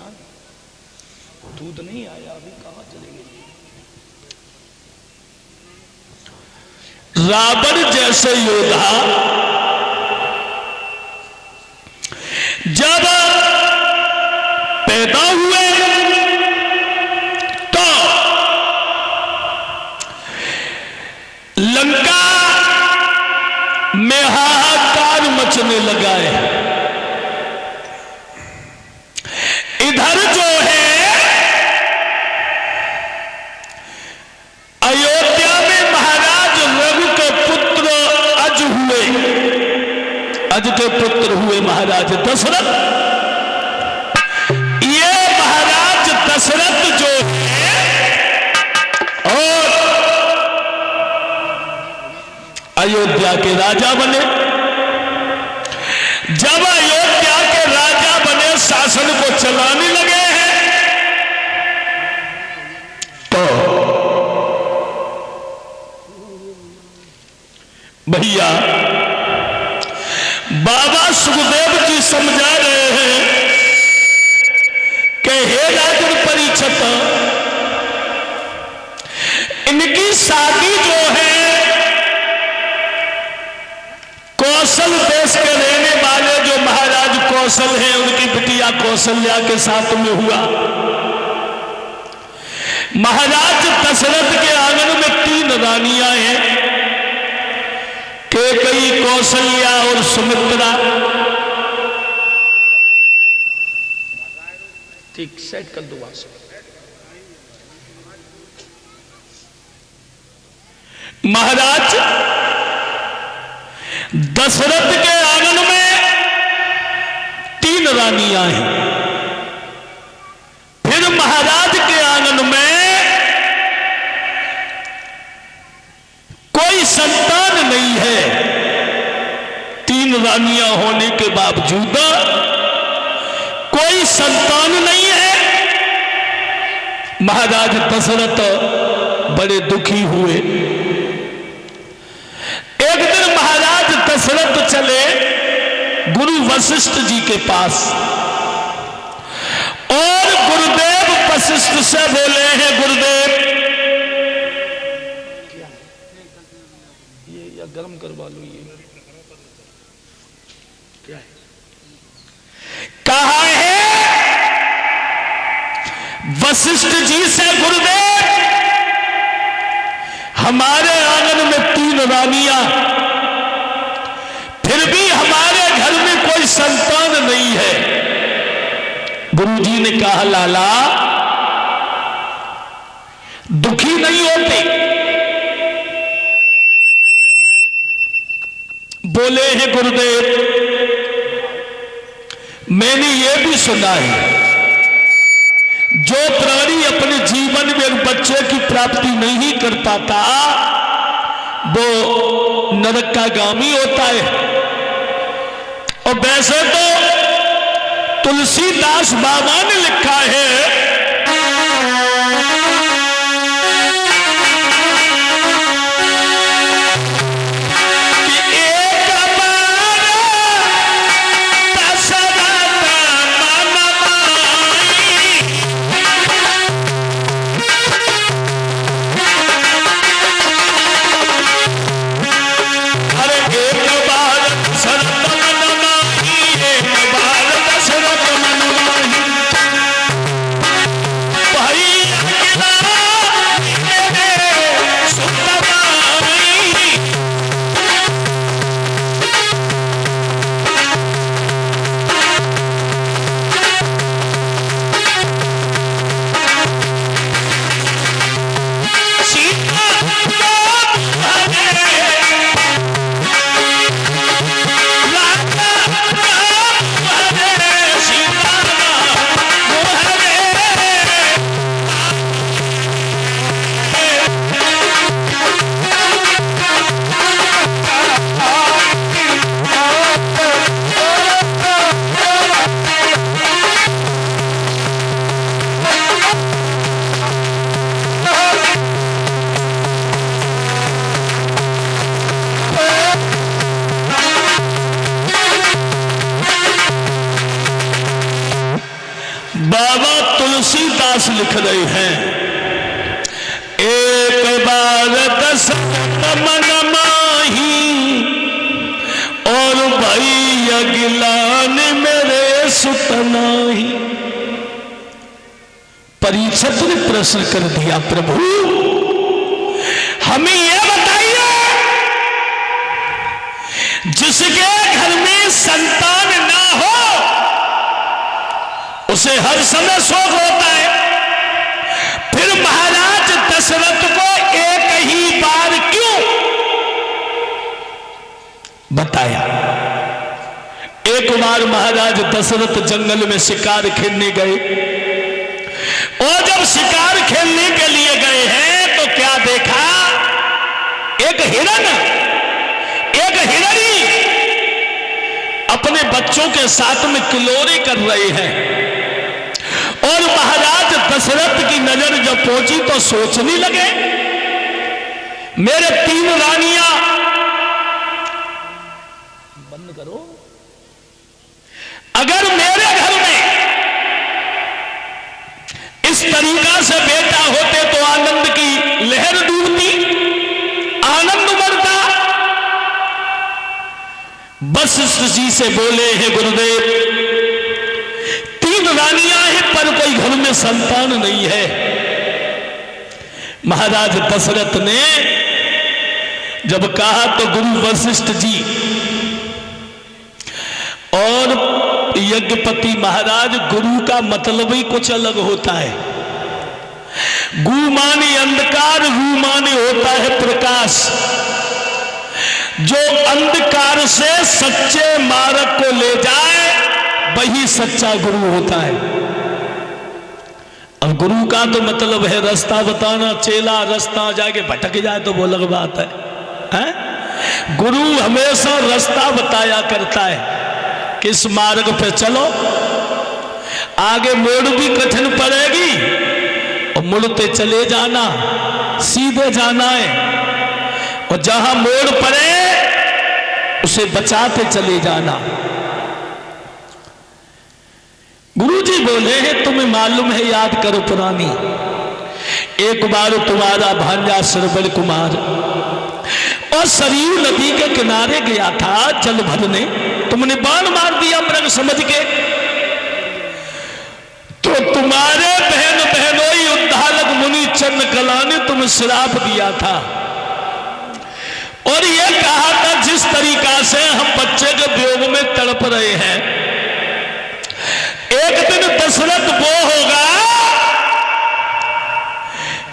ना, दूध नहीं आया अभी, कहां चले गए? रावण जैसे योद्धा जब पैदा हुए तो लंका में हाहाकार मचने लगा है। इधर जो है अयोध्या में महाराज रघु के पुत्र अज हुए, अज के पुत्र हुए महाराज दशरथ। ये महाराज दशरथ जो है और अयोध्या के राजा बने। जब अयोध्या के राजा बने, शासन को चलाने लगे हैं, तो भैया बाबा सुखदेव जी समझा रहे हैं कि हे राजन परीक्षित, इनकी शादी जो है कौशल देश के रहने वाले जो महाराज कौशल हैं, उनकी बिटिया कौशल्या के साथ में हुआ। महाराज दशरथ के आंगन में 3 रानियां हैं, कैकेयी, कौशल्या और सुमित्रा। ठीक, सेट कर दो वहां से। महाराज दशरथ के आंगन में 3 रानियां हैं। फिर महाराज के आंगन में कोई संतान नहीं है। 3 रानियां होने के बावजूद कोई संतान नहीं है। महाराज दशरथ बड़े दुखी हुए। एक दिन महाराज दशरथ चले गुरु वशिष्ठ जी के पास और गुरुदेव वशिष्ठ से बोले हैं, गुरुदेव ये या गर्म करवा लो, ये क्या है? कहा है वशिष्ठ जी से, गुरुदेव हमारे आंगन में 3 रानियां, फिर भी हमारे घर में कोई संतान नहीं है। गुरुजी ने कहा, लाला दुखी नहीं होते। बोले हैं गुरुदेव, मैंने ये भी सुना है जो प्राणी अपने जीवन में एक बच्चे की प्राप्ति नहीं कर पाता वो नरक का गामी होता है। और वैसे तो तुलसीदास बाबा ने लिखा है बाबा तुलसीदास लिख रहे हैं, एक बार दशरथ मन माही और भाई अगिलान मेरे सुत नाही। परीक्षित ने प्रश्न कर दिया, प्रभु हमें यह बताइए, जिसके घर में संतान ना हो उसे हर समय शोक होता है, फिर महाराज दशरथ को एक ही बार क्यों बताया? एक बार महाराज दशरथ जंगल में शिकार खेलने गए, और जब शिकार खेलने के लिए गए हैं तो क्या देखा? एक हिरण, एक हिरणी अपने बच्चों के साथ में किलोरी कर रहे हैं। और महाराज दशरथ की नजर जब पहुंची तो सोचने लगे, मेरे 3 रानियां, बंद करो, अगर मेरे घर में इस तरीका से बेटा होते तो आनंद की लहर डूबती, आनंद बढ़ता। वशिष्ठ जी से बोले हैं, गुरुदेव 3 रानियां हैं पर कोई घर में संतान नहीं है। महाराज दशरथ ने जब कहा तो गुरु वशिष्ठ जी और यज्ञपति महाराज, गुरु का मतलब ही कुछ अलग होता है। गु माने अंधकार, रू माने होता है प्रकाश। जो अंधकार से सच्चे मार्ग को ले जाए वही सच्चा गुरु होता है। अब गुरु का तो मतलब है रास्ता बताना, चेला रास्ता जाके भटक जाए तो वो अलग बात है, हैं? गुरु हमेशा रास्ता बताया करता है, किस मार्ग पे चलो, आगे मोड़ भी कठिन पड़ेगी और मुड़ते चले जाना, सीधे जाना है, और जहां मोड़ पड़े उसे बचाते चले जाना। गुरुजी बोले हैं, तुम्हें मालूम है, याद करो पुरानी, एक बार तुम्हारा भांजा सरबल कुमार और सरयू नदी के किनारे गया था जल भरने, तुमने बाण मार दिया मृग समझ के, तो तुम्हारे बहन बहनोई उद्धालक मुनि चंद्र कला ने तुम्हें श्राप दिया था और यह कहा था, जिस तरीका से हम बच्चे के वियोग में तड़प रहे हैं, एक दिन दशरथ वो होगा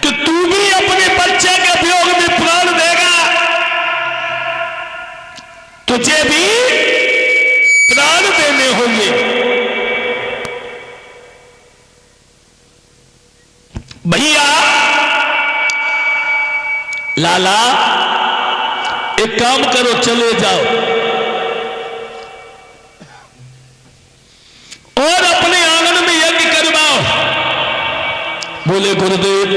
कि तू भी अपने बच्चे के वियोग में प्राण देगा, तुझे भी प्राण देने होंगे। भैया लाला, एक काम करो, चले जाओ और अपने आंगन में यज्ञ करवाओ। बोले गुरुदेव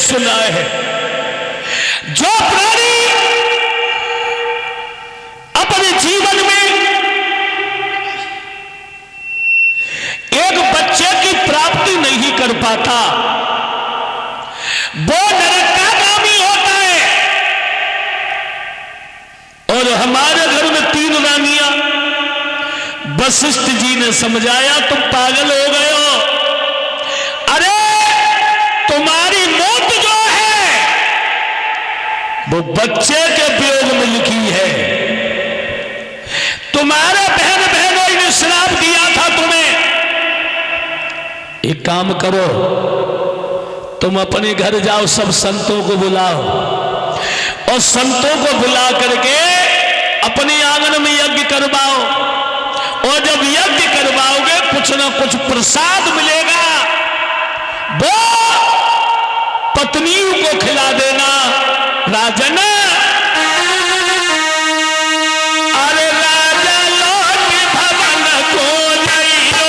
सुना है, जो प्राणी अपने जीवन में था वो नरकागामी होता है। और हमारे घर में 3 रानियां, वशिष्ठ जी ने समझाया तुम पागल हो गए हो, अरे तुम्हारी मौत जो है वो बच्चे के वियोग में लिखी है। तुम्हारे बहन बहनों ने श्राप दिया था तुम्हें। एक काम करो, तुम अपने घर जाओ, सब संतों को बुलाओ और संतों को बुला करके अपने आंगन में यज्ञ करवाओ। और जब यज्ञ करवाओगे कुछ ना कुछ प्रसाद मिलेगा, वो पत्नियों को खिला देना। राजन, अरे राजा लौट भवन को जाइयो,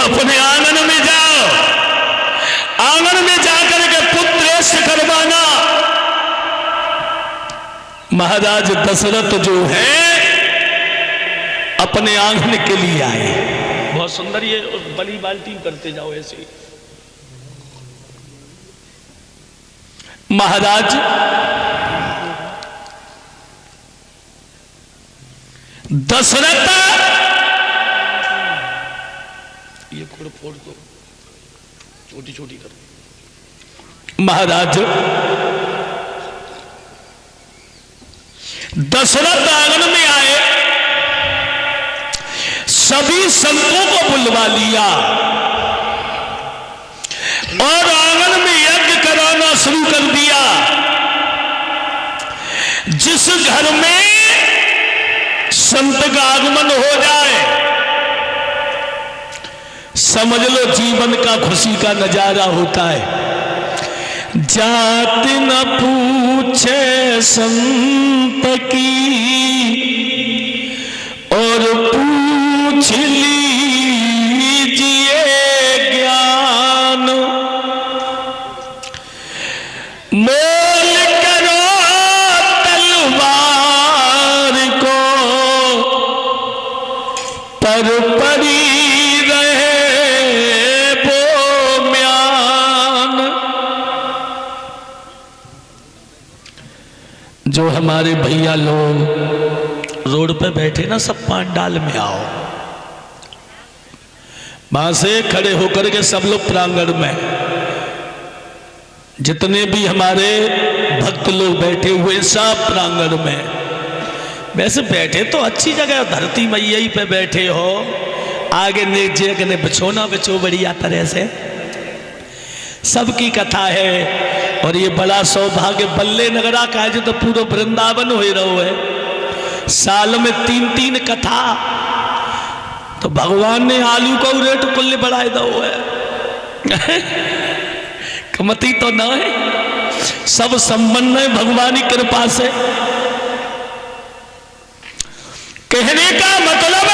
अपने आंगन में जाओ, आंगन में जाकर के पुत्रेष्ट करवाना। महाराज दशरथ जो है अपने आंगन के लिए आए। बहुत सुंदर, ये बली बाल्टी करते जाओ ऐसे। महाराज दशरथ, ये खोड़ फोड़ दो, छोटी छोटी करो। महाराज दशरथ आंगन में आए, सभी संतों को बुलवा लिया और आंगन में यज्ञ कराना शुरू कर दिया। जिस घर में संत का आगमन हो जाए, समझ लो जीवन का खुशी का नजारा होता है। जात न पूछे संत की और पूछ लीजिए ज्ञान, मोल करो तलवार को पर परी जो हमारे भैया लोग रोड पे बैठे ना, सब पंडाल में आओ। वहां से खड़े होकर के सब लोग प्रांगण में, जितने भी हमारे भक्त लोग बैठे हुए सब प्रांगण में। वैसे बैठे तो अच्छी जगह, धरती मैया ही पे बैठे हो, आगे ने बिछोना बिछो बढ़िया तरह से। सबकी कथा है और ये बड़ा सौभाग्य बल्ले नगरा का है जो तो पूरा वृंदावन हो रहो है। साल में 3-3 कथा, तो भगवान ने आलू को रेट कुल्ले बढ़ाए दो है। मती तो ना है, सब संबंध है भगवान की कृपा से। कहने का मतलब